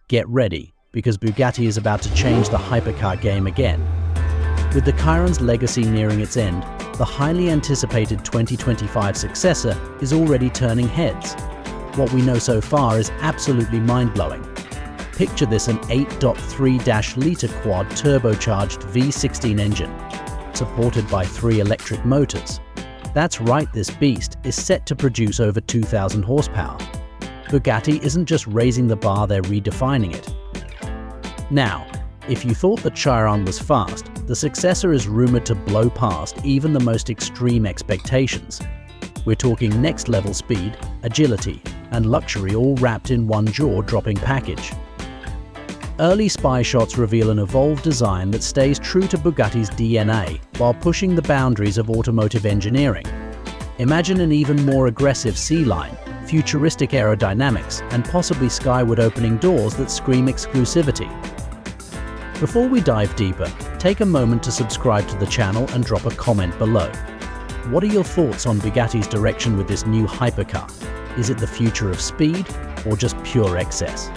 Get ready, because Bugatti is about to change the hypercar game again. With the Chiron's legacy nearing its end, the highly anticipated 2025 successor is already turning heads. What we know so far is absolutely mind-blowing. Picture this: an 8.3-liter quad turbocharged V16 engine, supported by 3 electric motors. That's right, this beast is set to produce over 2,000 horsepower. Bugatti isn't just raising the bar, they're redefining it. Now, if you thought the Chiron was fast, the successor is rumored to blow past even the most extreme expectations. We're talking next-level speed, agility, and luxury, all wrapped in one jaw-dropping package. Early spy shots reveal an evolved design that stays true to Bugatti's DNA while pushing the boundaries of automotive engineering. Imagine an even more aggressive C-line, futuristic aerodynamics, and possibly skyward opening doors that scream exclusivity. Before we dive deeper, take a moment to subscribe to the channel and drop a comment below. What are your thoughts on Bugatti's direction with this new hypercar? Is it the future of speed or just pure excess?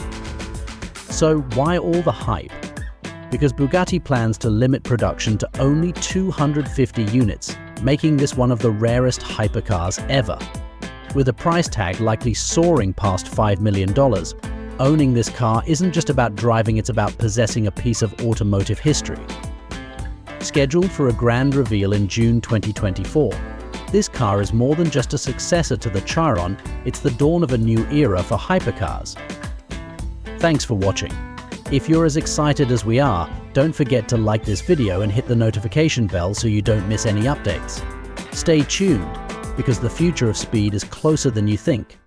So why all the hype? Because Bugatti plans to limit production to only 250 units, making this one of the rarest hypercars ever. With a price tag likely soaring past $5 million, owning this car isn't just about driving, it's about possessing a piece of automotive history. Scheduled for a grand reveal in June 2024, this car is more than just a successor to the Chiron, it's the dawn of a new era for hypercars. Thanks for watching. If you're as excited as we are, don't forget to like this video and hit the notification bell so you don't miss any updates. Stay tuned, because the future of speed is closer than you think.